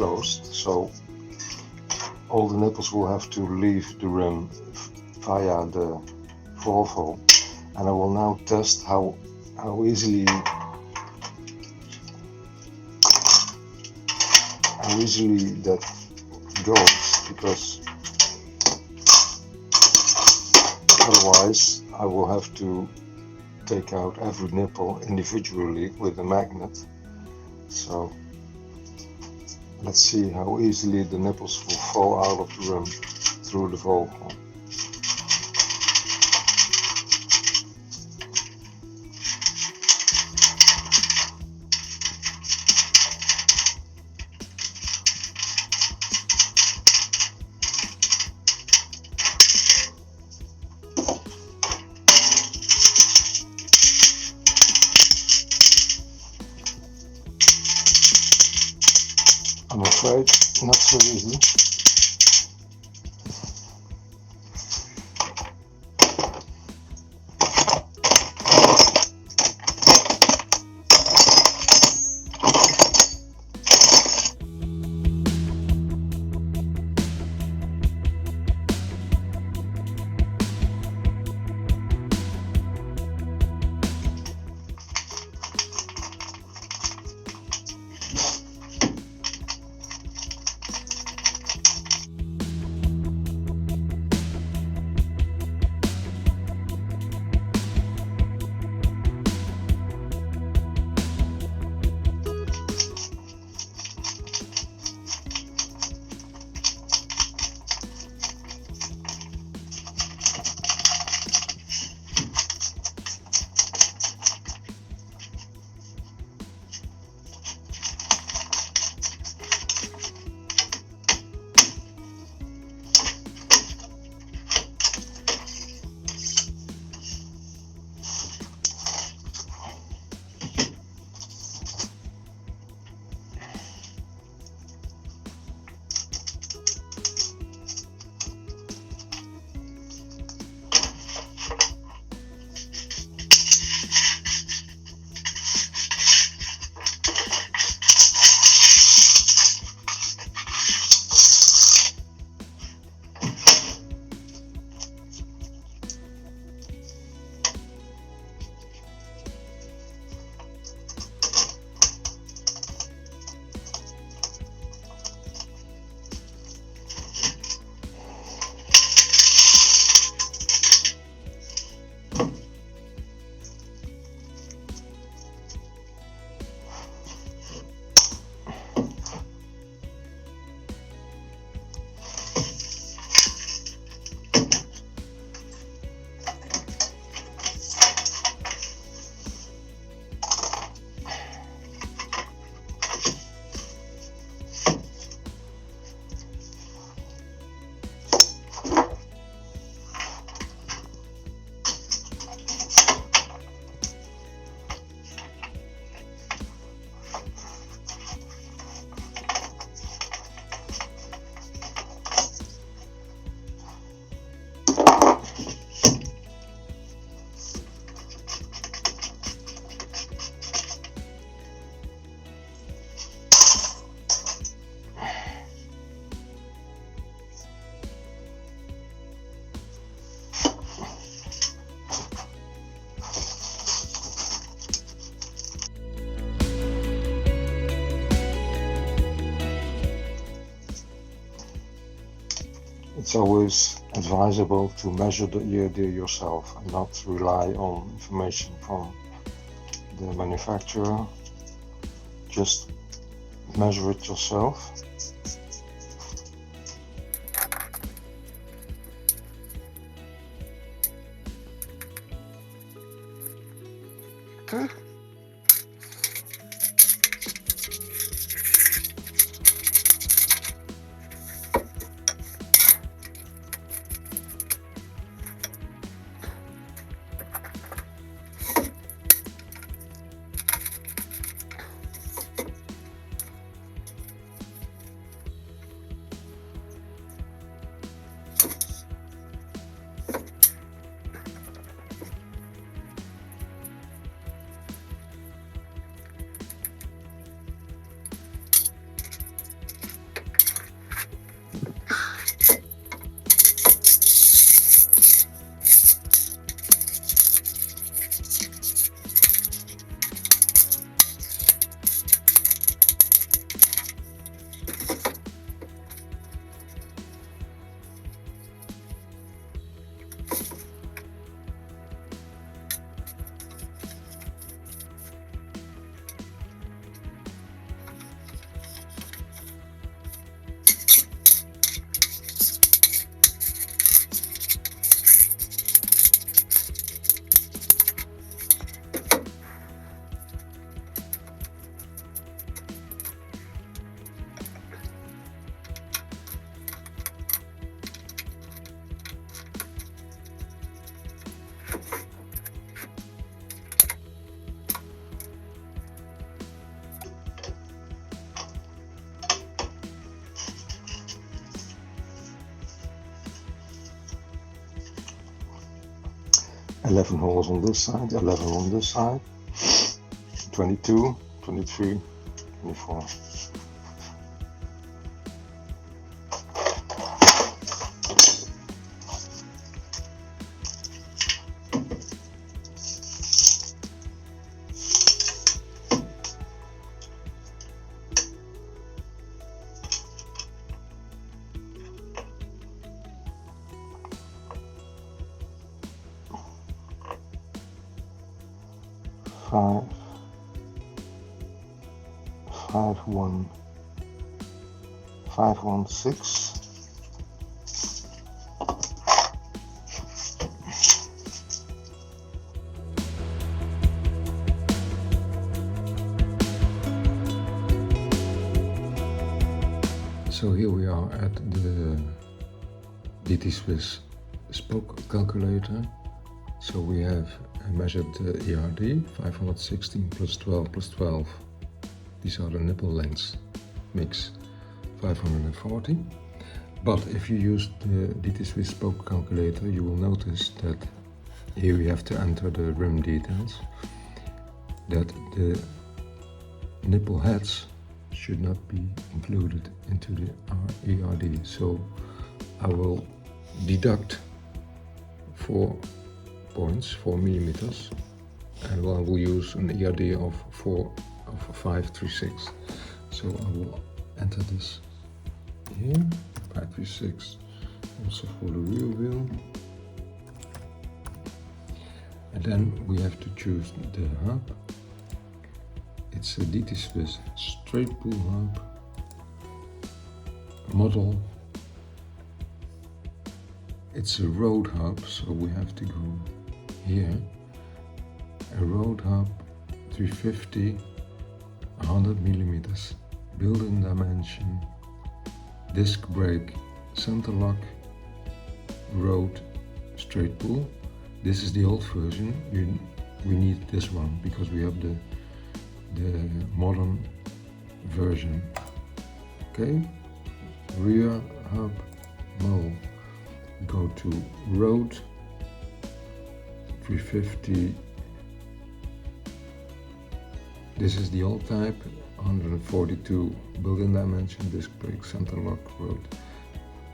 closed, so all the nipples will have to leave the rim via the valve hole. And I will now test how easily that goes, because otherwise I will have to take out every nipple individually with a magnet. So let's see how easily the nipples will fall out of the rim through the valve hole. I'm afraid not so easy. It's always advisable to measure the EOD yourself and not rely on information from the manufacturer. Just measure it yourself. 11 holes on this side, 11 on this side, 22, 23, 24. Five, 5, 1, 5, 1, 6. So here we are at the DT Swiss spoke calculator. So we have measured the ERD, 516 plus 12 plus 12. These are the nipple lengths mix, 540. But if you use the DT Swiss spoke calculator, you will notice that here we have to enter the rim details, that the nipple heads should not be included into the ERD. So I will deduct 4 points, 4 millimeters, and I will use an ERD of 536. So I will enter this here, 536, also for the rear wheel. And then we have to choose the hub. It's a DT Swiss straight pull hub model. It's a road hub, so we have to go here. A road hub, 350, 100 millimeters, built-in dimension, disc brake, center lock, road, straight pull. This is the old version. We need this one because we have the modern version. Okay, rear hub model. Go to road, 350. This is the old type, 142 built-in dimension, disc brake, center lock, road.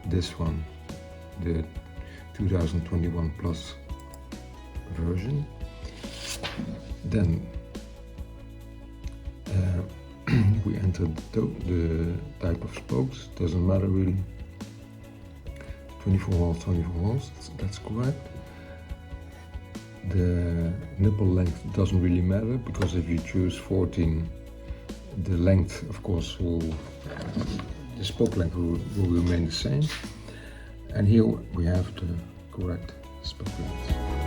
This one, the 2021 plus version. Then we entered the type of spokes, doesn't matter really. 24 holes, 24 holes, that's correct. The nipple length doesn't really matter, because if you choose 14, the length, of course, the spoke length will remain the same. And here we have the correct spoke length.